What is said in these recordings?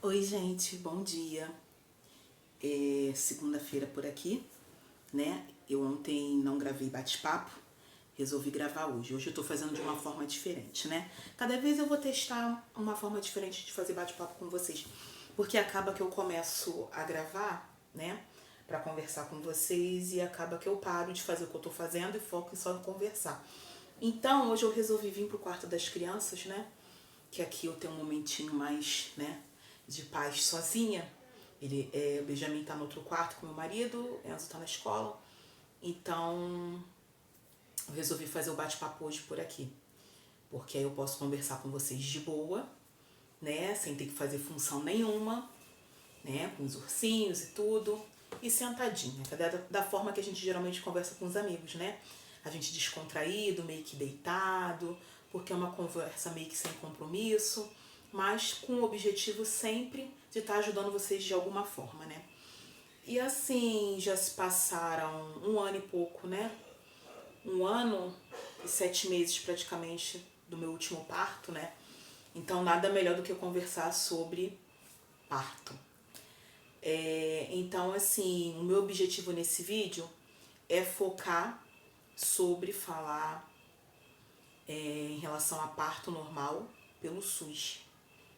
Oi, gente, bom dia. Segunda-feira por aqui, né? Eu ontem não gravei bate-papo, resolvi gravar hoje. Hoje eu tô fazendo de uma forma diferente, né? Cada vez eu vou testar uma forma diferente de fazer bate-papo com vocês, porque acaba que eu começo a gravar, né? Pra conversar com vocês e acaba que eu paro de fazer o que eu tô fazendo e foco só em conversar. Então, hoje eu resolvi vir pro quarto das crianças, né? Que aqui eu tenho um momentinho mais, né, de paz sozinha. O Benjamin tá no outro quarto com meu marido, o Enzo tá na escola. Então, eu resolvi fazer o bate-papo hoje por aqui. Porque aí eu posso conversar com vocês de boa, né, sem ter que fazer função nenhuma, né, com os ursinhos e tudo. E sentadinha, da forma que a gente geralmente conversa com os amigos, né? A gente descontraído, meio que deitado, porque é uma conversa meio que sem compromisso, mas com o objetivo sempre de estar ajudando vocês de alguma forma, né? E assim, já se passaram 1 ano e pouco, né? 1 ano e 7 meses praticamente do meu último parto, né? Então nada melhor do que eu conversar sobre parto. Então assim, o meu objetivo nesse vídeo é focar sobre falar em relação a parto normal pelo SUS,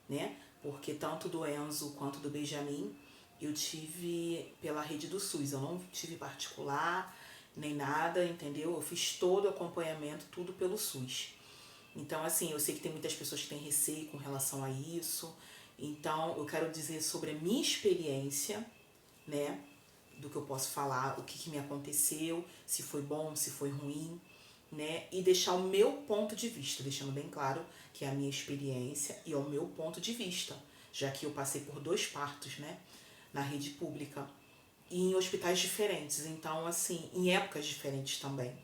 né? Porque tanto do Enzo quanto do Benjamin eu tive pela rede do SUS, eu não tive particular nem nada, entendeu? Eu fiz todo o acompanhamento, tudo pelo SUS. Então, assim, eu sei que tem muitas pessoas que têm receio com relação a isso, então eu quero dizer sobre a minha experiência, né? Do que eu posso falar, o que me aconteceu, se foi bom, se foi ruim, né? E deixar o meu ponto de vista, deixando bem claro que é a minha experiência e é o meu ponto de vista, já que eu passei por 2 partos, né? Na rede pública e em hospitais diferentes, então assim, em épocas diferentes também.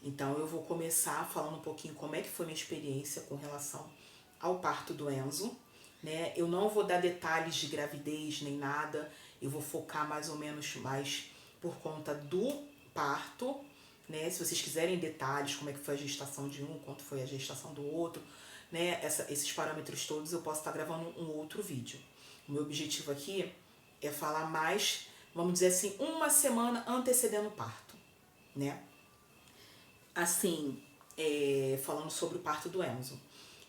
Então eu vou começar falando um pouquinho como é que foi minha experiência com relação ao parto do Enzo, né? Eu não vou dar detalhes de gravidez nem nada, eu vou focar mais ou menos mais por conta do parto, né? Se vocês quiserem detalhes, como é que foi a gestação de um, quanto foi a gestação do outro, né? Esses parâmetros todos eu posso estar gravando um outro vídeo. O meu objetivo aqui é falar mais, vamos dizer assim, 1 semana antecedendo o parto, né? Assim, falando sobre o parto do Enzo.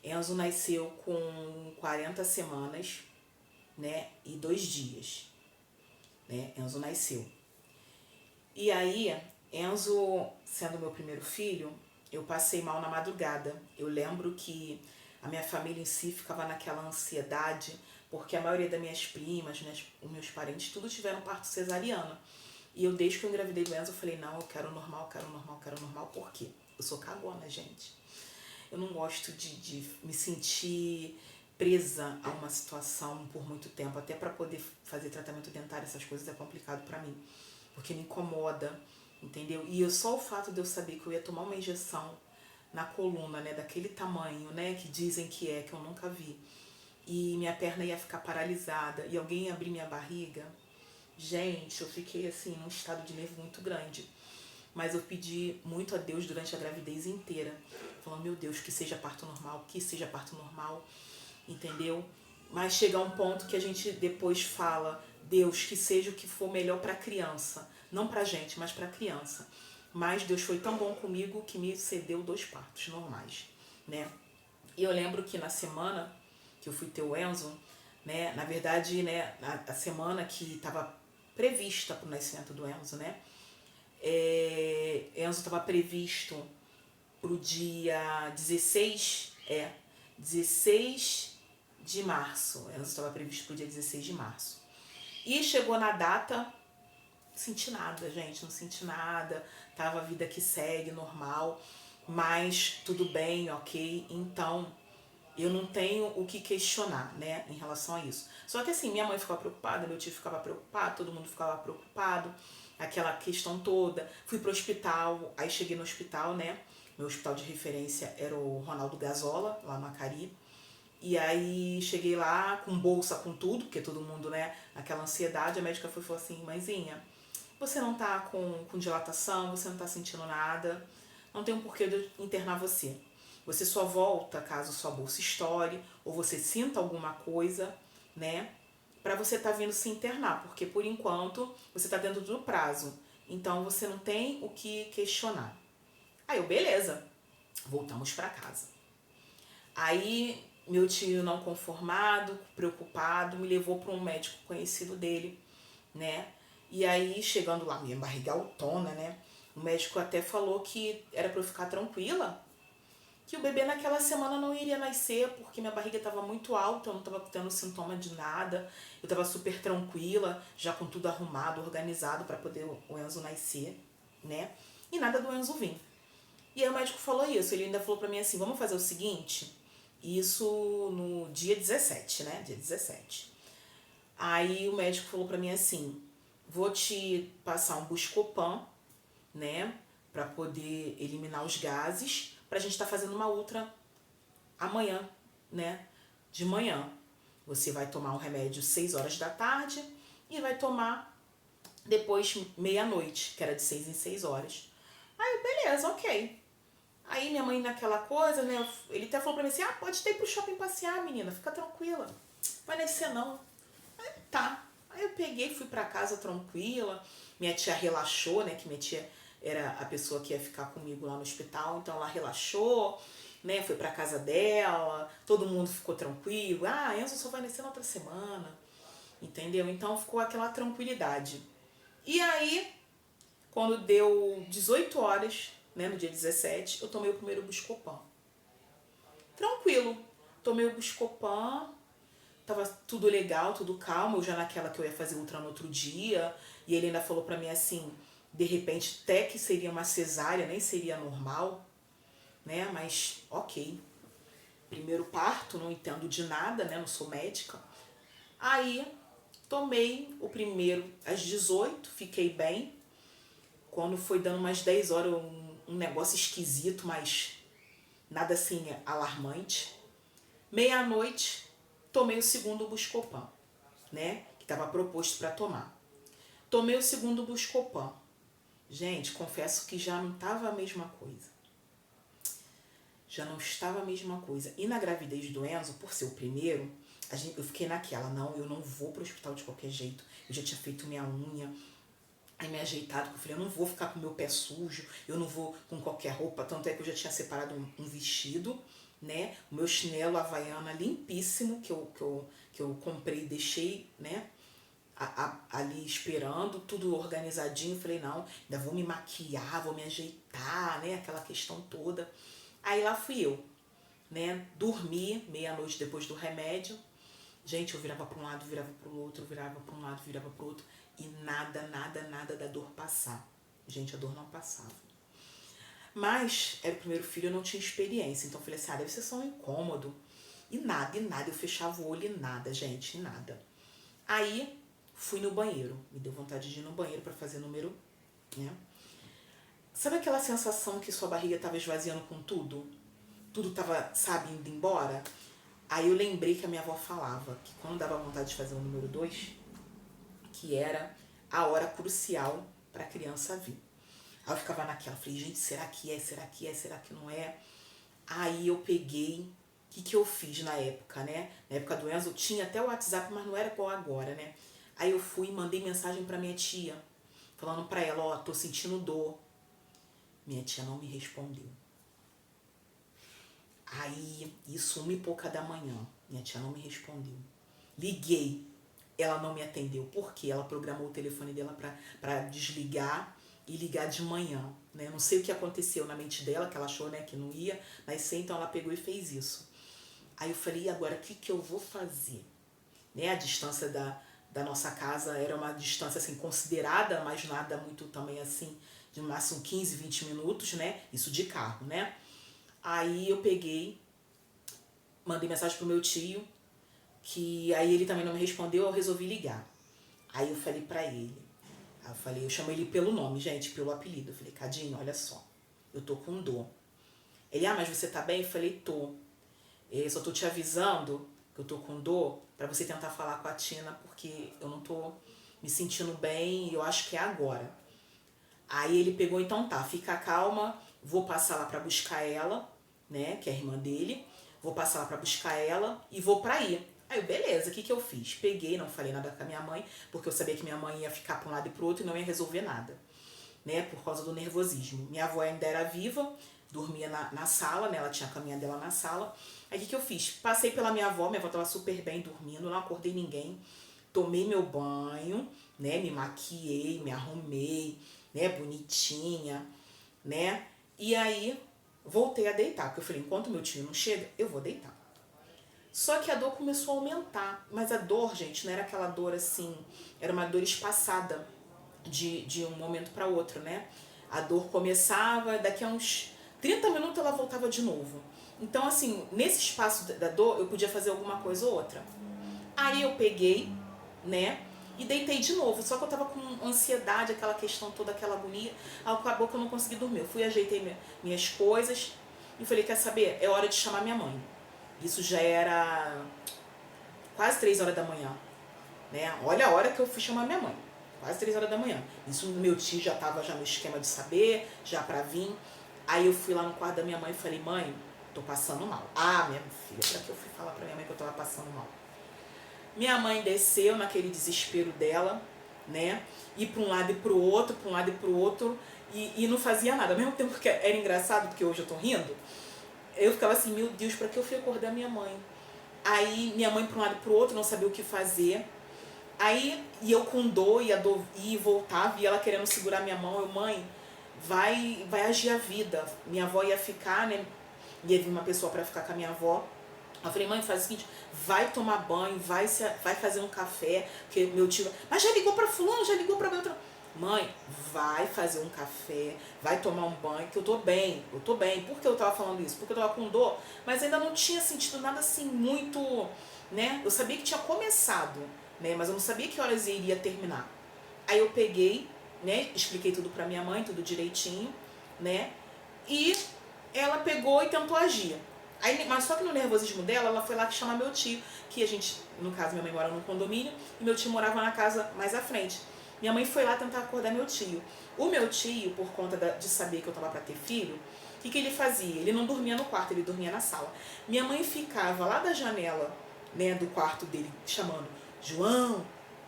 Enzo nasceu com 40 semanas, né, e 2 dias, né, Enzo nasceu. E aí, Enzo, sendo meu primeiro filho, eu passei mal na madrugada. Eu lembro que a minha família em si ficava naquela ansiedade, porque a maioria das minhas primas, né, os meus parentes, tudo tiveram parto cesariana. E eu, desde que eu engravidei do Enzo, eu falei, não, eu quero normal, quero normal, quero normal. Por quê? Eu sou cagona, gente. Eu não gosto de me sentir presa a uma situação por muito tempo. Até para poder fazer tratamento dentário, essas coisas é complicado para mim. Porque me incomoda, entendeu? E só o fato de eu saber que eu ia tomar uma injeção na coluna, né, daquele tamanho, né, que dizem que eu nunca vi. E minha perna ia ficar paralisada e alguém ia abrir minha barriga. Gente, eu fiquei assim num estado de nervo muito grande. Mas eu pedi muito a Deus durante a gravidez inteira, falando, meu Deus, que seja parto normal, que seja parto normal, entendeu? Mas chega um ponto que a gente depois fala, Deus, que seja o que for melhor para a criança, não pra gente, mas pra criança. Mas Deus foi tão bom comigo que me cedeu 2 partos normais, né? E eu lembro que na semana que eu fui ter o Enzo, né, na verdade, né, a semana que estava prevista para o nascimento do Enzo, né, Enzo estava previsto para o dia 16 de março. Enzo estava previsto para o dia 16 de março. E chegou na data, não senti nada, gente, não senti nada. Tava a vida que segue, normal, mas tudo bem, ok. Então, eu não tenho o que questionar, né, em relação a isso. Só que assim, minha mãe ficava preocupada, meu tio ficava preocupado, todo mundo ficava preocupado, aquela questão toda. Fui pro hospital, aí cheguei no hospital, né, meu hospital de referência era o Ronaldo Gazola, lá no Acari. E aí cheguei lá com bolsa, com tudo, porque todo mundo, né, naquela ansiedade, a médica foi e falou assim, mãezinha, você não tá com dilatação, você não tá sentindo nada, não tem um porquê de eu internar você só volta caso sua bolsa estoure ou você sinta alguma coisa, né? Pra você tá vindo se internar, porque por enquanto você tá dentro do prazo. Então você não tem o que questionar. Aí eu, beleza, voltamos pra casa. Aí meu tio não conformado, preocupado, me levou para um médico conhecido dele, né? E aí chegando lá, minha barriga autona, né? O médico até falou que era para eu ficar tranquila, que o bebê naquela semana não iria nascer porque minha barriga estava muito alta, eu não estava tendo sintoma de nada, eu estava super tranquila, já com tudo arrumado, organizado para poder o Enzo nascer, né? E nada do Enzo vir. E aí o médico falou isso, ele ainda falou pra mim assim, vamos fazer o seguinte, isso no dia 17, né? Dia 17. Aí o médico falou pra mim assim, vou te passar um Buscopan, né? Pra poder eliminar os gases, pra gente tá fazendo uma outra amanhã, né? De manhã. Você vai tomar um remédio 6 horas da tarde e vai tomar depois meia-noite, que era de 6 em 6 horas. Aí, beleza, ok. Aí minha mãe naquela coisa, né? Ele até falou pra mim assim, pode ter ir pro shopping passear, menina, fica tranquila. Vai nascer não. Aí tá. Aí eu peguei, fui pra casa tranquila. Minha tia relaxou, né? Que minha tia era a pessoa que ia ficar comigo lá no hospital. Então ela relaxou, né? Foi pra casa dela. Todo mundo ficou tranquilo. Enzo só vai nascer na outra semana. Entendeu? Então ficou aquela tranquilidade. E aí, quando deu 18 horas, né, no dia 17, eu tomei o primeiro Buscopan. Tranquilo. Tomei o Buscopan, tava tudo legal, tudo calmo. Eu já naquela que eu ia fazer ultra no outro dia. E ele ainda falou pra mim assim, de repente até que seria uma cesárea, nem seria normal, né? Mas ok. Primeiro parto, não entendo de nada, né? Não sou médica. Aí tomei o primeiro às 18, fiquei bem. Quando foi dando umas 10 horas, um negócio esquisito, mas nada assim alarmante. Meia-noite, tomei o segundo Buscopan, né? Que estava proposto para tomar. Tomei o segundo Buscopan. Gente, confesso que já não estava a mesma coisa. Já não estava a mesma coisa. E na gravidez do Enzo, por ser o primeiro, eu fiquei naquela, não, eu não vou pro hospital de qualquer jeito. Eu já tinha feito minha unha, aí me ajeitado, porque eu falei, eu não vou ficar com meu pé sujo, eu não vou com qualquer roupa, tanto é que eu já tinha separado um vestido, né? O meu chinelo Havaiana limpíssimo, que eu comprei e deixei, né? Ali esperando, tudo organizadinho. Falei, não, ainda vou me maquiar, vou me ajeitar, né? Aquela questão toda. Aí lá fui eu, né? Dormi meia-noite depois do remédio. Gente, eu virava para um lado, virava para o outro, virava para um lado, virava para o outro. E nada da dor passar. Gente, a dor não passava. Mas era o primeiro filho, eu não tinha experiência. Então eu falei assim, deve ser só um incômodo. E nada. Eu fechava o olho e nada, gente, e nada. Aí fui no banheiro. Me deu vontade de ir no banheiro para fazer número, né? Sabe aquela sensação que sua barriga estava esvaziando com tudo? Tudo tava, sabe, indo embora? Aí eu lembrei que a minha avó falava que quando dava vontade de fazer o número 2, que era a hora crucial para a criança vir. Aí eu ficava naquela, falei, gente, será que é? Será que é? Será que não é? Aí eu peguei, o que eu fiz na época, né? Na época do Enzo tinha até o WhatsApp, mas não era igual agora, né? Aí eu fui e mandei mensagem pra minha tia, falando pra ela, tô sentindo dor. Minha tia não me respondeu. Aí, isso 1h pouca da manhã, minha tia não me respondeu. Liguei, ela não me atendeu. Por quê? Ela programou o telefone dela pra desligar e ligar de manhã, né? Não sei o que aconteceu na mente dela, que ela achou, né, que não ia nascer, então ela pegou e fez isso. Aí eu falei, e agora, o que eu vou fazer? Né? A distância da nossa casa era uma distância, assim, considerada, mas nada muito também, assim, de no máximo 15, 20 minutos, né? Isso de carro, né? Aí eu peguei, mandei mensagem pro meu tio, que aí ele também não me respondeu, eu resolvi ligar. Aí eu falei pra ele, eu chamei ele pelo nome, gente, pelo apelido. Eu falei, Cadinho, olha só, eu tô com dor. Ele, mas você tá bem? Eu falei, tô. Eu só tô te avisando que eu tô com dor pra você tentar falar com a Tina, porque eu não tô me sentindo bem e eu acho que é agora. Aí ele pegou, então tá, fica calma, vou passar lá pra buscar ela, né, que é a irmã dele, vou passar lá pra buscar ela e vou pra aí. Aí eu, beleza, o que eu fiz? Peguei, não falei nada com a minha mãe, porque eu sabia que minha mãe ia ficar para um lado e pro outro e não ia resolver nada, né? Por causa do nervosismo. Minha avó ainda era viva, dormia na sala, né? Ela tinha a caminha dela na sala. Aí o que eu fiz? Passei pela minha avó tava super bem dormindo, não acordei ninguém. Tomei meu banho, né? Me maquiei, me arrumei, né? Bonitinha, né? E aí voltei a deitar, porque eu falei, enquanto meu tio não chega, eu vou deitar. Só que a dor começou a aumentar. Mas a dor, gente, não era aquela dor assim, era uma dor espaçada de um momento para outro, né? A dor começava, daqui a uns 30 minutos ela voltava de novo. Então, assim, nesse espaço da dor, eu podia fazer alguma coisa ou outra. Aí eu peguei, né, e deitei de novo. Só que eu tava com ansiedade, aquela questão toda, aquela agonia. Acabou que eu não consegui dormir. Eu fui, ajeitei minhas coisas e falei, quer saber? É hora de chamar minha mãe. Isso já era quase 3 horas da manhã, né? Olha a hora que eu fui chamar minha mãe. Quase 3 horas da manhã. Isso meu tio já tava já no esquema de saber, já pra vir. Aí eu fui lá no quarto da minha mãe e falei, mãe, tô passando mal. Ah, minha filha, pra que eu fui falar pra minha mãe que eu tava passando mal? Minha mãe desceu naquele desespero dela, né? Ir pra um lado e pro outro, pra um lado e pro outro, e não fazia nada. Ao mesmo tempo que era engraçado, porque hoje eu tô rindo, eu ficava assim, meu Deus, pra que eu fui acordar minha mãe? Aí minha mãe pra um lado e pro outro, não sabia o que fazer. Aí, e eu com dor, ia e voltava, e ela querendo segurar minha mão, eu, mãe, vai agir a vida. Minha avó ia ficar, né? Ia vir uma pessoa pra ficar com a minha avó. Eu falei, mãe, faz o seguinte, vai tomar banho, vai fazer um café, porque meu tio, mas já ligou pra fulano, já ligou pra outra. Mãe, vai fazer um café, vai tomar um banho, que eu tô bem. Por que eu tava falando isso? Porque eu tava com dor, mas ainda não tinha sentido nada assim muito, né? Eu sabia que tinha começado, né? Mas eu não sabia que horas iria terminar. Aí eu peguei, né? Expliquei tudo pra minha mãe, tudo direitinho, né? E ela pegou e tentou agir. Aí, mas só que no nervosismo dela, ela foi lá chamar meu tio, que a gente, no caso, minha mãe mora num condomínio, e meu tio morava na casa mais à frente. Minha mãe foi lá tentar acordar meu tio. O meu tio, por conta de saber que eu tava pra ter filho, o que ele fazia? Ele não dormia no quarto, ele dormia na sala. Minha mãe ficava lá da janela, né, do quarto dele, chamando, João,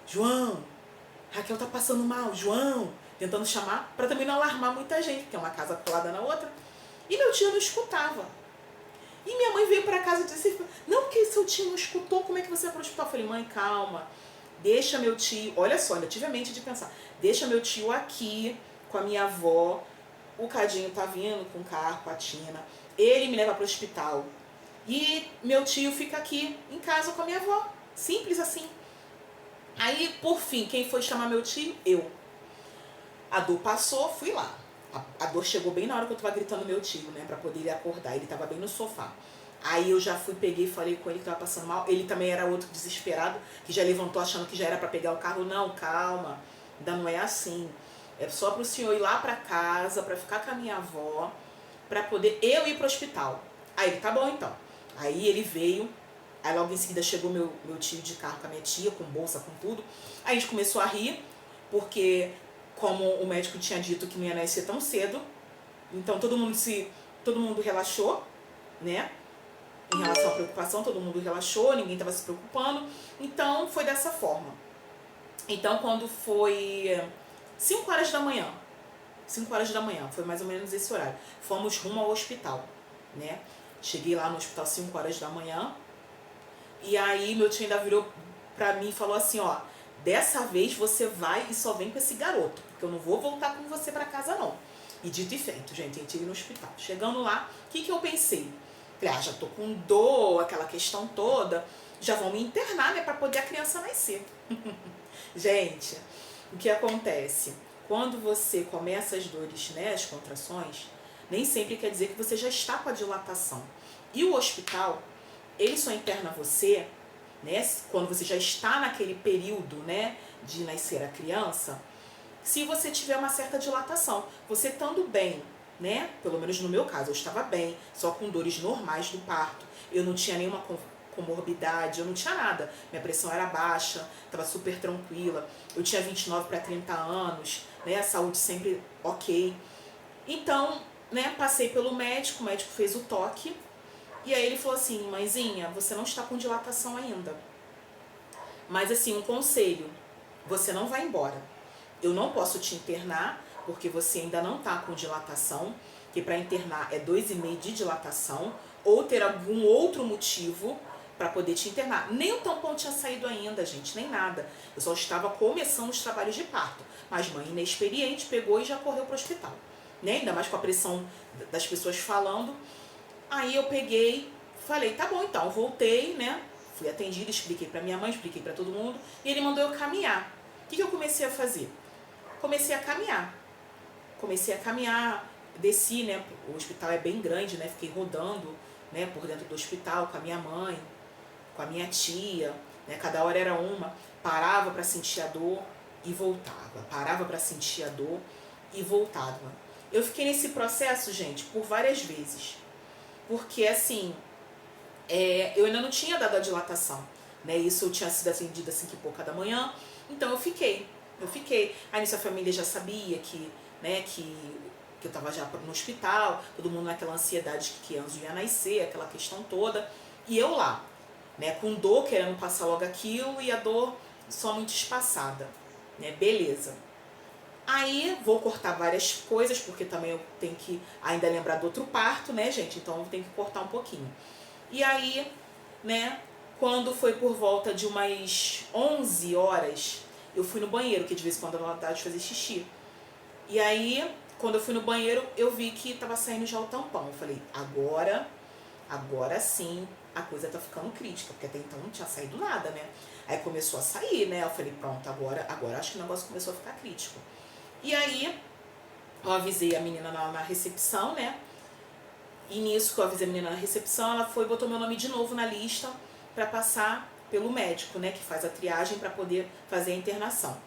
João, Raquel tá passando mal, João, tentando chamar, pra também não alarmar muita gente, porque é uma casa colada na outra. E meu tio não escutava. E minha mãe veio pra casa e disse, não, porque seu tio não escutou, como é que você vai pro hospital? Eu falei, mãe, calma, deixa meu tio, olha só, ainda tive a mente de pensar, deixa meu tio aqui com a minha avó, o Cadinho tá vindo com o carro, com a Tina, ele me leva pro hospital. E meu tio fica aqui em casa com a minha avó, simples assim. Aí, por fim, quem foi chamar meu tio? Eu. A dor passou, fui lá. A dor chegou bem na hora que eu tava gritando meu tio, né? Pra poder ele acordar. Ele tava bem no sofá. Aí eu já fui, peguei e falei com ele que tava passando mal. Ele também era outro desesperado, que já levantou achando que já era pra pegar o carro. Não, calma. Ainda não é assim. É só pro senhor ir lá pra casa, pra ficar com a minha avó, pra poder eu ir pro hospital. Aí ele, tá bom então. Aí ele veio. Aí logo em seguida chegou meu tio de carro com a minha tia, com bolsa, com tudo. Aí a gente começou a rir, porque como o médico tinha dito que não ia nascer tão cedo, então todo mundo relaxou, né? Em relação à preocupação, todo mundo relaxou, ninguém estava se preocupando. Então foi dessa forma. Então quando foi 5 horas da manhã, 5 horas da manhã, foi mais ou menos esse horário, fomos rumo ao hospital, né? Cheguei lá no hospital 5 horas da manhã, e aí meu tio ainda virou pra mim e falou assim, ó, dessa vez você vai e só vem com esse garoto, porque eu não vou voltar com você pra casa não. E dito e feito, gente, a gente ia no hospital. Chegando lá, o que eu pensei? Falei, já tô com dor, aquela questão toda, já vão me internar, né, pra poder a criança nascer. Gente, o que acontece? Quando você começa as dores, né, as contrações, nem sempre quer dizer que você já está com a dilatação. E o hospital, ele só interna você, né, quando você já está naquele período, né, de nascer a criança, se você tiver uma certa dilatação. Você estando bem, né, pelo menos no meu caso, eu estava bem, só com dores normais do parto, eu não tinha nenhuma comorbidade, eu não tinha nada, minha pressão era baixa, estava super tranquila, eu tinha 29 para 30 anos, né, a saúde sempre ok. Então, né, passei pelo médico, o médico fez o toque, E aí ele falou assim, mãezinha, você não está com dilatação ainda. Mas assim, um conselho, você não vai embora. Eu não posso te internar, porque você ainda não está com dilatação, que para internar é 2,5 de dilatação, ou ter algum outro motivo para poder te internar. Nem o tampão tinha saído ainda, gente, nem nada. Eu só estava começando os trabalhos de parto. Mas mãe inexperiente pegou e já correu para o hospital. Né? Ainda mais com a pressão das pessoas falando. Aí eu peguei, falei, tá bom então, voltei, né? Fui atendida, expliquei pra minha mãe, expliquei pra todo mundo. E ele mandou eu caminhar. O que eu comecei a fazer? Comecei a caminhar. Comecei a caminhar, desci, né? O hospital é bem grande, né? Fiquei rodando, né? Por dentro do hospital com a minha mãe, com a minha tia, né? Cada hora era uma. Parava pra sentir a dor e voltava. Parava pra sentir a dor e voltava. Eu fiquei nesse processo, gente, por várias vezes. Porque, assim, eu ainda não tinha dado a dilatação, né? Isso eu tinha sido atendida às 5 e pouca da manhã, então eu fiquei. Aí nisso a família já sabia que, né, que eu tava já no hospital, todo mundo naquela ansiedade que Enzo ia nascer, aquela questão toda. E eu lá, né, com dor, querendo passar logo aquilo e a dor só muito espaçada, né? Beleza. Aí vou cortar várias coisas, porque também eu tenho que ainda lembrar do outro parto, né, gente? Então eu tenho que cortar um pouquinho. E aí, né, quando foi por volta de umas 11 horas, eu fui no banheiro, que de vez em quando eu dava vontade de fazer xixi. E aí, quando eu fui no banheiro, eu vi que tava saindo já o tampão. Eu falei, agora sim a coisa tá ficando crítica, porque até então não tinha saído nada, né? Aí começou a sair, né? Eu falei, pronto, agora acho que o negócio começou a ficar crítico. E aí, eu avisei a menina na recepção, né? E nisso que eu avisei a menina na recepção, ela foi e botou meu nome de novo na lista para passar pelo médico, né? Que faz a triagem para poder fazer a internação.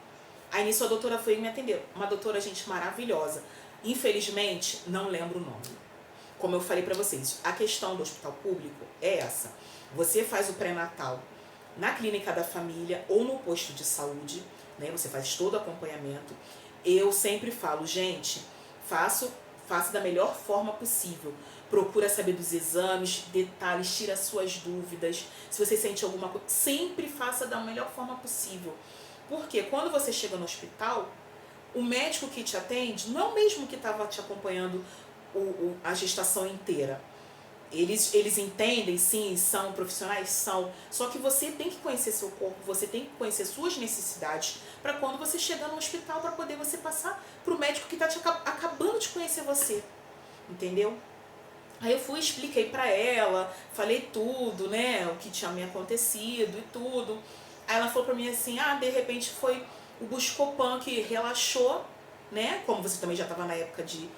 Aí nisso a doutora foi me atender. Uma doutora, gente, maravilhosa. Infelizmente, não lembro o nome. Como eu falei para vocês, a questão do hospital público é essa. Você faz o pré-natal na clínica da família ou no posto de saúde, né? Você faz todo o acompanhamento. Eu sempre falo, gente, faça da melhor forma possível. Procura saber dos exames, detalhes, tira suas dúvidas. Se você sente alguma coisa, sempre faça da melhor forma possível. Porque quando você chega no hospital, o médico que te atende não é o mesmo que estava te acompanhando a gestação inteira. Eles entendem, sim, são profissionais, são. Só que você tem que conhecer seu corpo, você tem que conhecer suas necessidades para quando você chegar no hospital, para poder você passar para o médico que está acabando de conhecer você. Entendeu? Aí eu fui, expliquei pra ela, falei tudo, né, o que tinha me acontecido e tudo. Aí ela falou pra mim assim, de repente foi o Buscopan que relaxou, né, como você também já estava na época de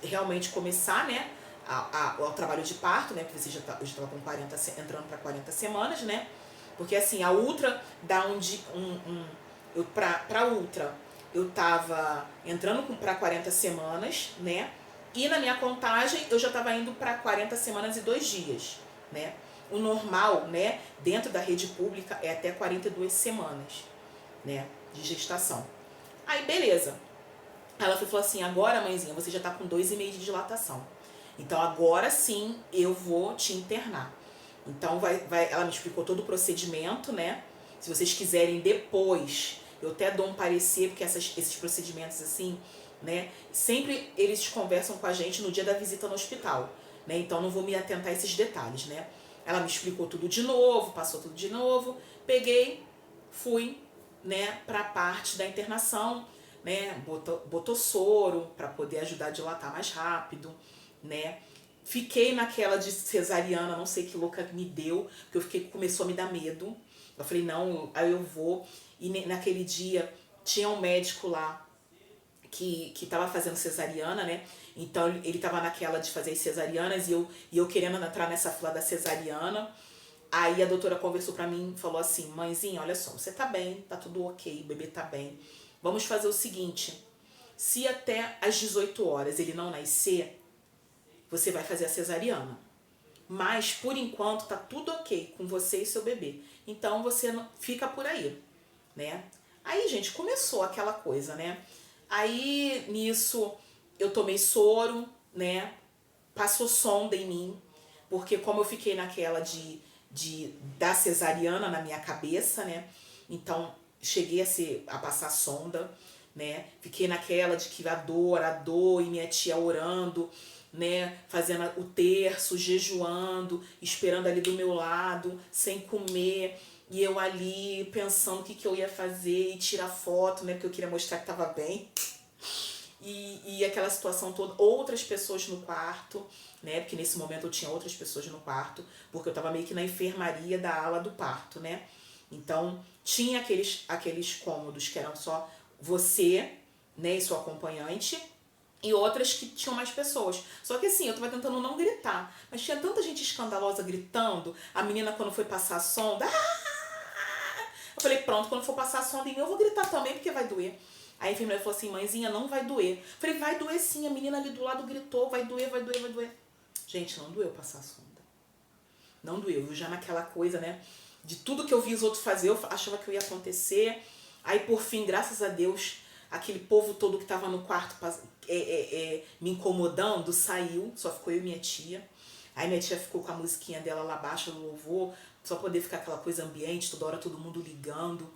realmente começar, né, o trabalho de parto, né, porque você já estava com 40, entrando para 40 semanas, né, porque assim, a ultra dá pra ultra, eu tava entrando para 40 semanas, né, e na minha contagem eu já estava indo para 40 semanas e 2 dias, né? O normal, né, dentro da rede pública é até 42 semanas, né, de gestação. Aí beleza. Ela falou assim, agora mãezinha, você já está com 2,5 de dilatação. Então agora sim eu vou te internar. Então ela me explicou todo o procedimento, né? Se vocês quiserem depois, eu até dou um parecer, porque esses procedimentos assim, né? Sempre eles conversam com a gente no dia da visita no hospital, né? Então não vou me atentar a esses detalhes, né? Ela me explicou tudo de novo, passou tudo de novo, peguei, fui, né, para a parte da internação, né? Botou soro para poder ajudar a dilatar mais rápido, né? Fiquei naquela de cesariana, não sei que louca me deu, porque começou a me dar medo. Eu falei, não, aí eu vou. E naquele dia tinha um médico lá que tava fazendo cesariana, né? Então ele tava naquela de fazer as cesarianas e eu querendo entrar nessa fila da cesariana. Aí a doutora conversou pra mim e falou assim, mãezinha, olha só, você tá bem, tá tudo ok, o bebê tá bem. Vamos fazer o seguinte, se até às 18 horas ele não nascer, você vai fazer a cesariana. Mas, por enquanto, tá tudo ok com você e seu bebê. Então, você não, fica por aí, né? Aí, gente, começou aquela coisa, né? Aí, nisso, eu tomei soro, né? Passou sonda em mim. Porque como eu fiquei naquela da cesariana na minha cabeça, né? Então, cheguei a passar sonda, né? Fiquei naquela de que a dor, e minha tia orando, né? Fazendo o terço, jejuando, esperando ali do meu lado, sem comer. E eu ali pensando o que eu ia fazer e tirar foto, né? Porque eu queria mostrar que tava bem. E aquela situação toda, outras pessoas no quarto, né? Porque nesse momento eu tinha outras pessoas no quarto, porque eu tava meio que na enfermaria da ala do parto, né? Então, tinha aqueles cômodos que eram só você, né, e sua acompanhante, e outras que tinham mais pessoas. Só que assim, eu tava tentando não gritar, mas tinha tanta gente escandalosa gritando. A menina, quando foi passar a sonda, eu falei, pronto, quando for passar a sonda em mim, eu vou gritar também, porque vai doer. Aí a enfermeira falou assim, mãezinha, não vai doer. Eu falei, vai doer sim, a menina ali do lado gritou, vai doer, vai doer, vai doer. Gente, não doeu passar a sonda. Não doeu, eu já naquela coisa, né, de tudo que eu vi os outros fazer, eu achava que eu ia acontecer. Aí, por fim, graças a Deus, aquele povo todo que tava no quarto me incomodando, saiu, só ficou eu e minha tia. Aí minha tia ficou com a musiquinha dela lá abaixo, do louvor, só poder ficar aquela coisa ambiente, toda hora todo mundo ligando,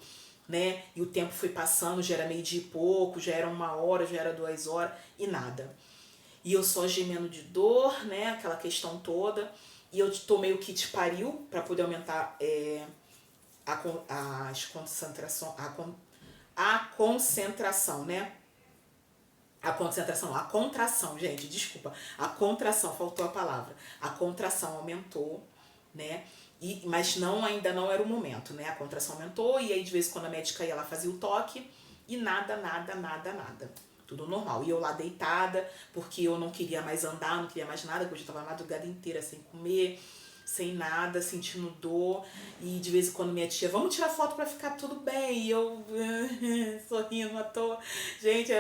né? E o tempo foi passando, já era 12:30 e pouco, já era 1 hora, já era 2 horas, e nada. E eu só gemendo de dor, né? Aquela questão toda. E eu tomei o kit paril para poder aumentar a concentração, né? A contração, gente, desculpa. A contração, faltou a palavra. A contração aumentou, né? Mas ainda não era o momento, né? A contração aumentou e aí de vez em quando a médica ia lá fazia o toque e nada. Tudo normal. E eu lá deitada, porque eu não queria mais andar, não queria mais nada, porque eu já estava a madrugada inteira sem comer, sem nada, sentindo dor. E de vez em quando minha tia, vamos tirar foto pra ficar tudo bem. E eu sorrindo à toa. Gente,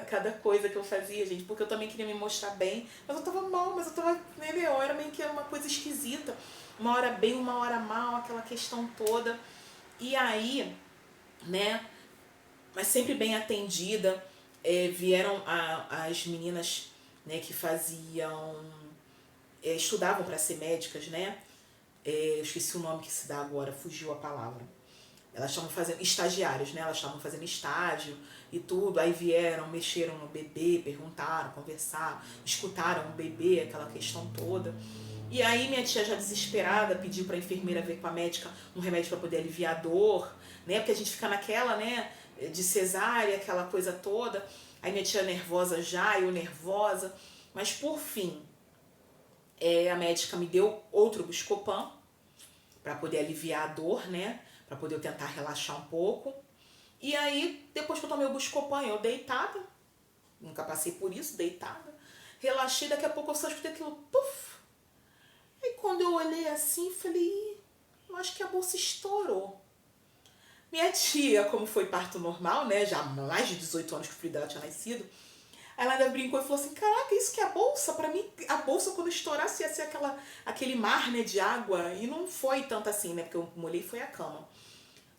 cada coisa que eu fazia, gente, porque eu também queria me mostrar bem. Mas eu tava mal, mas eu tava, era meio que uma coisa esquisita. 1 hora bem, 1 hora mal, aquela questão toda. E aí, né, mas sempre bem atendida, vieram as meninas, né, que estudavam para ser médicas, né? Eu esqueci o nome que se dá agora, fugiu a palavra. Elas estavam fazendo, estagiárias, né? Elas estavam fazendo estágio e tudo. Aí vieram, mexeram no bebê, perguntaram, conversaram, escutaram o bebê, aquela questão toda. E aí minha tia já desesperada pediu para a enfermeira ver com a médica um remédio para poder aliviar a dor, né? Porque a gente fica naquela, né, de cesárea, aquela coisa toda. Aí minha tia nervosa já, eu nervosa. Mas por fim, a médica me deu outro Buscopan para poder aliviar a dor, né? Para poder eu tentar relaxar um pouco. E aí, depois que eu tomei o Buscopan, eu deitada, nunca passei por isso, deitada, relaxei, daqui a pouco eu só escutei aquilo, puf! Aí quando eu olhei assim, falei, eu acho que a bolsa estourou. Minha tia, como foi parto normal, né? Já há mais de 18 anos que o filho dela tinha nascido, ela ainda brincou e falou assim, caraca, isso que é a bolsa? Pra mim, a bolsa quando estourasse ia ser aquele mar, né, de água. E não foi tanto assim, né, porque eu molhei foi a cama.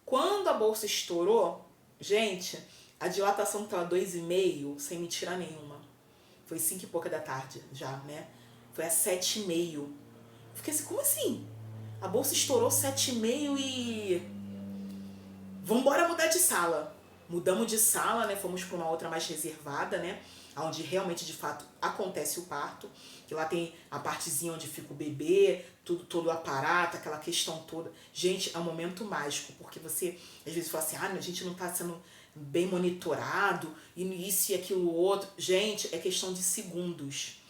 Quando a bolsa estourou, gente, a dilatação estava 2,5, sem mentira nenhuma. Foi 5 e pouca da tarde já, né? Foi às 7:30. Fiquei assim, como assim? A bolsa estourou 7:30 e... Vambora mudar de sala. Mudamos de sala, né? Fomos para uma outra mais reservada, né? Onde realmente, de fato, acontece o parto. Que lá tem a partezinha onde fica o bebê, todo o aparato, aquela questão toda. Gente, é um momento mágico, porque você, às vezes, fala assim, a gente não está sendo bem monitorado, e isso e aquilo outro. Gente, é questão de segundos.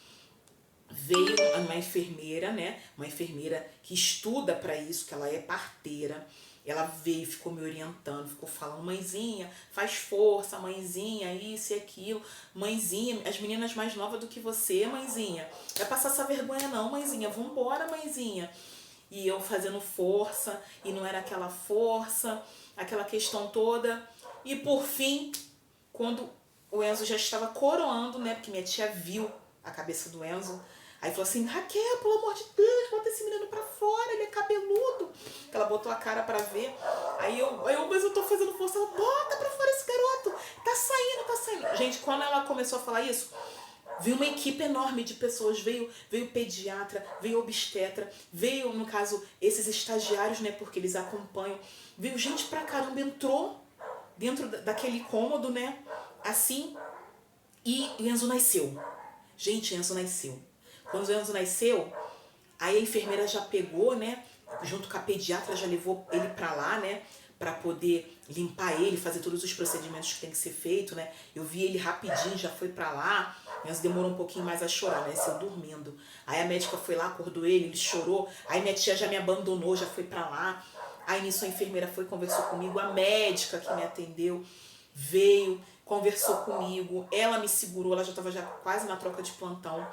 Veio uma enfermeira, né? Uma enfermeira que estuda para isso, que ela é parteira. Ela veio, ficou me orientando, ficou falando, mãezinha, faz força, mãezinha, isso e aquilo. Mãezinha, as meninas mais novas do que você, mãezinha. Vai passar essa vergonha não, mãezinha. Vambora, mãezinha. E eu fazendo força, e não era aquela força, aquela questão toda. E por fim, quando o Enzo já estava coroando, né? Porque minha tia viu a cabeça do Enzo. Aí falou assim, Raquel, pelo amor de Deus, bota esse menino pra fora, ele é cabeludo. Ela botou a cara pra ver. Mas eu tô fazendo força. Ela, bota pra fora esse garoto. Tá saindo. Gente, quando ela começou a falar isso, Veio uma equipe enorme de pessoas, veio pediatra, veio obstetra, veio, no caso, esses estagiários, né, porque eles acompanham. Veio gente pra caramba, entrou dentro daquele cômodo, né, assim, e Enzo nasceu. Gente, Enzo nasceu. Quando o Enzo nasceu, aí a enfermeira já pegou, né, junto com a pediatra, já levou ele pra lá, né, pra poder limpar ele, fazer todos os procedimentos que tem que ser feito, né. Eu vi ele rapidinho, já foi pra lá. Enzo demorou um pouquinho mais a chorar, né, nasceu dormindo. Aí a médica foi lá, acordou ele chorou. Aí minha tia já me abandonou, já foi pra lá. Aí nisso a enfermeira foi, conversou comigo, a médica que me atendeu veio, conversou comigo, ela me segurou, ela já estava já quase na troca de plantão.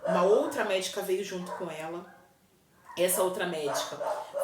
Uma outra médica veio junto com ela. Essa outra médica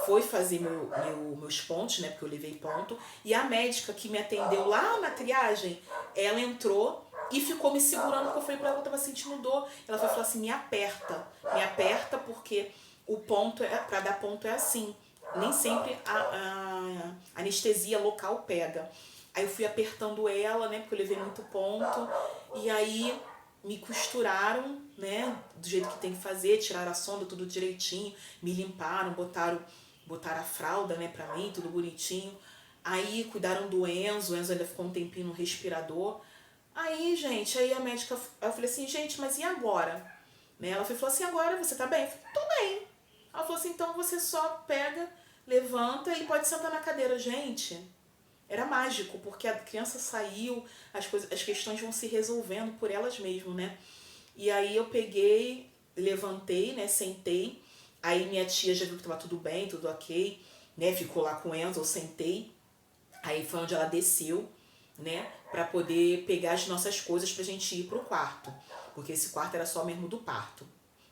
foi fazer meus pontos, né, porque eu levei ponto. E a médica que me atendeu lá na triagem, ela entrou e ficou me segurando, porque eu falei pra ela que eu tava sentindo dor. Ela foi falar assim, me aperta porque o ponto, pra dar ponto é assim. Nem sempre a anestesia local pega. Aí eu fui apertando ela, né, porque eu levei muito ponto. E aí me costuraram, né, do jeito que tem que fazer, tiraram a sonda, tudo direitinho, me limparam, botaram a fralda, né, pra mim, tudo bonitinho. Aí cuidaram do Enzo, o Enzo ainda ficou um tempinho no respirador. Aí, gente, aí a médica, eu falei assim, gente, mas e agora? Né, ela falou assim, agora você tá bem? Eu falei, tô bem. Ela falou assim, então você só pega, levanta e pode sentar na cadeira. Gente, era mágico, porque a criança saiu, as questões vão se resolvendo por elas mesmas, né? E aí eu peguei, levantei, né, sentei. Aí minha tia já viu que tava tudo bem, tudo ok, né? Ficou lá com o Enzo, eu sentei. Aí foi onde ela desceu, né, pra poder pegar as nossas coisas pra gente ir pro quarto. Porque esse quarto era só mesmo do parto,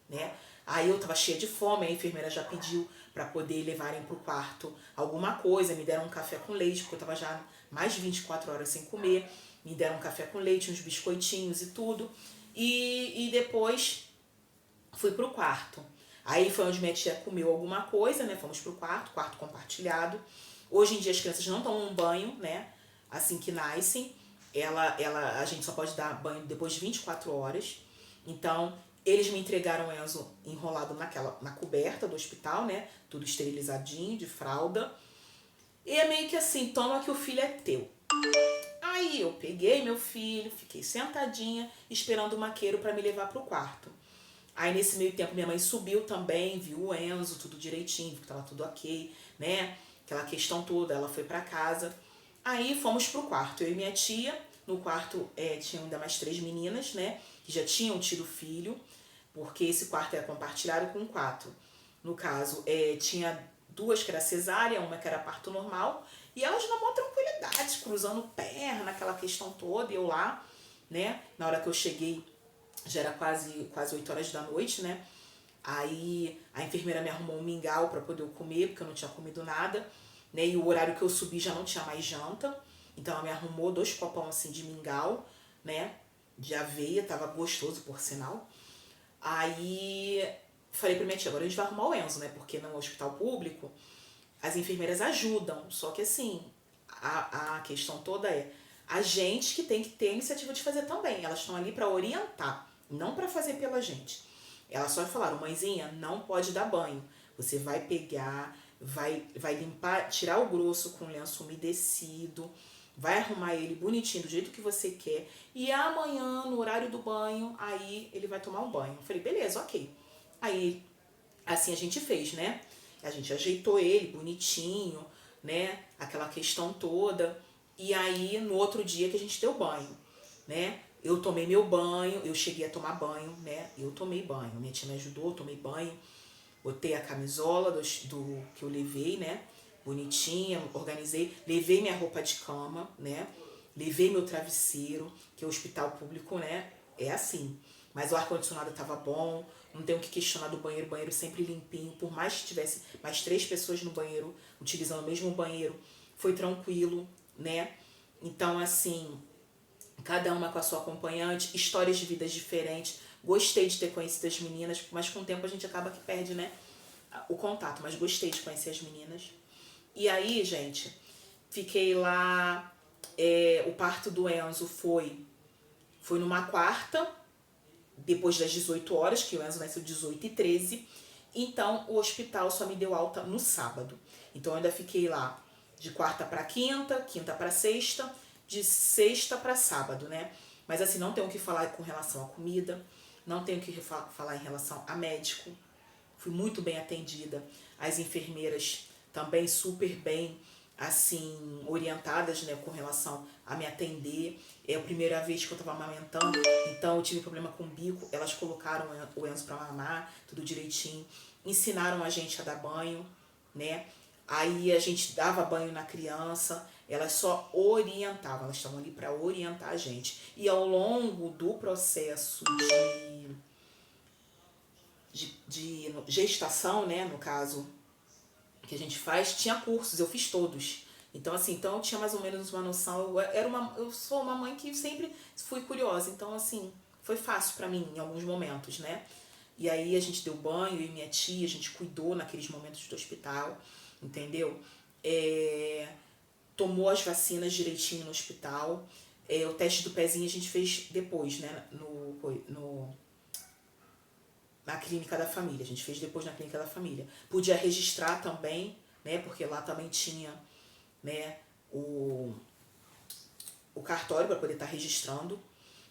né? Aí eu tava cheia de fome, a enfermeira já pediu para poder levarem pro quarto alguma coisa, me deram um café com leite, porque eu tava já mais de 24 horas sem comer, me deram um café com leite, uns biscoitinhos e tudo, e depois fui pro quarto. Aí foi onde minha tia comeu alguma coisa, né, fomos pro quarto compartilhado. Hoje em dia as crianças não tomam banho, né, assim que nascem, a gente só pode dar banho depois de 24 horas, então eles me entregaram o Enzo enrolado na coberta do hospital, né? Tudo esterilizadinho, de fralda. E é meio que assim, toma que o filho é teu. Aí eu peguei meu filho, fiquei sentadinha, esperando o maqueiro para me levar pro quarto. Aí nesse meio tempo minha mãe subiu também, viu o Enzo, tudo direitinho, viu que tava tudo ok, né? Aquela questão toda, ela foi pra casa. Aí fomos pro quarto, eu e minha tia. No quarto tinham ainda mais 3 meninas, né? Que já tinham tido filho, porque esse quarto era compartilhado com 4. No caso, tinha 2 que era cesárea, uma que era parto normal, e elas na maior tranquilidade, cruzando perna, aquela questão toda, e eu lá, né? Na hora que eu cheguei, já era quase 8 horas da noite, né? Aí a enfermeira me arrumou um mingau para poder eu comer, porque eu não tinha comido nada, né? E o horário que eu subi já não tinha mais janta. Então ela me arrumou 2 copão assim de mingau, né? De aveia, tava gostoso por sinal. Aí falei pra minha tia, agora a gente vai arrumar o Enzo, né? Porque no hospital público as enfermeiras ajudam. Só que assim, a questão toda é a gente que tem que ter a iniciativa de fazer também. Elas estão ali para orientar, não para fazer pela gente. Elas só falaram, mãezinha, não pode dar banho. Você vai pegar, vai limpar, tirar o grosso com lenço umedecido, vai arrumar ele bonitinho, do jeito que você quer. E amanhã, no horário do banho, aí ele vai tomar um banho. Eu falei, beleza, ok. Aí, assim a gente fez, né? A gente ajeitou ele bonitinho, né? Aquela questão toda. E aí, no outro dia que a gente deu banho, né? Eu tomei meu banho, eu cheguei a tomar banho, né? Eu tomei banho. Minha tia me ajudou, eu tomei banho. Botei a camisola do que eu levei, né? Bonitinha, organizei. Levei minha roupa de cama, né? Levei meu travesseiro, que o hospital público, né? É assim. Mas o ar-condicionado estava bom, não tenho o que questionar do banheiro, o banheiro sempre limpinho. Por mais que tivesse mais 3 pessoas no banheiro, utilizando o mesmo banheiro, foi tranquilo, né? Então, assim, cada uma com a sua acompanhante, histórias de vidas diferentes. Gostei de ter conhecido as meninas, mas com o tempo a gente acaba que perde, né, o contato. Mas gostei de conhecer as meninas. E aí, gente, fiquei lá. O parto do Enzo foi numa quarta depois das 18 horas, que o Enzo nasceu 18h13, então o hospital só me deu alta no sábado. Então eu ainda fiquei lá de quarta para quinta, quinta para sexta, de sexta para sábado, né? Mas assim, não tenho o que falar com relação à comida, não tenho o que falar em relação a médico. Fui muito bem atendida. As enfermeiras também super bem, assim, orientadas, né, com relação a me atender. É a primeira vez que eu tava amamentando, então eu tive problema com o bico. Elas colocaram o Enzo pra mamar, tudo direitinho. Ensinaram a gente a dar banho, né? Aí a gente dava banho na criança, elas só orientavam, elas estavam ali para orientar a gente. E ao longo do processo de gestação, né, no caso, que a gente faz, tinha cursos, eu fiz todos. Então, assim, então eu tinha mais ou menos uma noção. Eu sou uma mãe que sempre fui curiosa, então, assim, foi fácil pra mim em alguns momentos, né? E aí a gente deu banho, eu e minha tia, a gente cuidou naqueles momentos do hospital, entendeu? Tomou as vacinas direitinho no hospital. O teste do pezinho a gente fez depois, né? Na clínica da família. A gente fez depois na clínica da família. Podia registrar também, né? Porque lá também tinha, né, o cartório para poder estar registrando.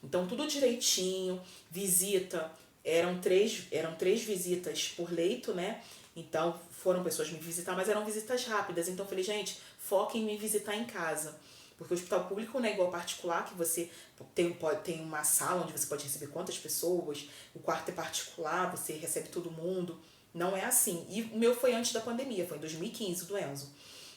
Então tudo direitinho, visita, eram três visitas por leito, né? Então foram pessoas me visitar, mas eram visitas rápidas. Então eu falei, gente, foquem em me visitar em casa. Porque o hospital público não é igual ao particular, que você tem uma sala onde você pode receber quantas pessoas, o quarto é particular, você recebe todo mundo. Não é assim. E o meu foi antes da pandemia, foi em 2015, do Enzo.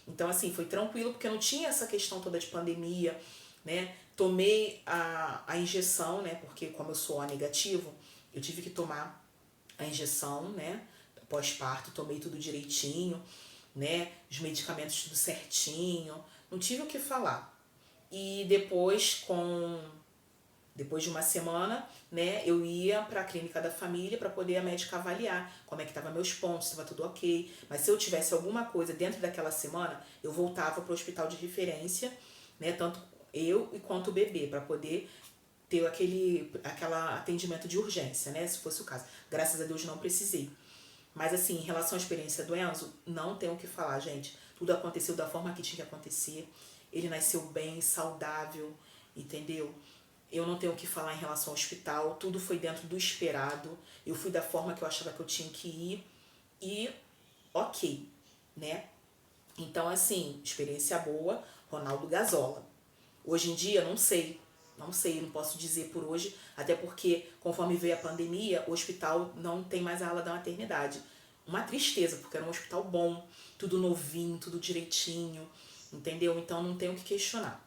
Então, assim, foi tranquilo, porque não tinha essa questão toda de pandemia, né? Tomei a injeção, né? Porque como eu sou O negativo, eu tive que tomar a injeção, né? Pós-parto, tomei tudo direitinho, né? Os medicamentos tudo certinho. Não tive o que falar. E depois de uma semana, né, eu ia para a clínica da família para poder a médica avaliar como é que estavam meus pontos, se estava tudo ok. Mas se eu tivesse alguma coisa dentro daquela semana, eu voltava para o hospital de referência, né, tanto eu e quanto o bebê, para poder ter aquele atendimento de urgência, né, se fosse o caso. Graças a Deus não precisei. Mas assim, em relação à experiência do Enzo, não tenho o que falar, gente. Tudo aconteceu da forma que tinha que acontecer. Ele nasceu bem, saudável, entendeu? Eu não tenho o que falar em relação ao hospital. Tudo foi dentro do esperado. Eu fui da forma que eu achava que eu tinha que ir. E ok, né? Então, assim, experiência boa, Ronaldo Gazola. Hoje em dia, não sei. Não sei, não posso dizer por hoje, até porque, conforme veio a pandemia, o hospital não tem mais a ala da maternidade. Uma tristeza, porque era um hospital bom, tudo novinho, tudo direitinho, entendeu? Então não tenho o que questionar.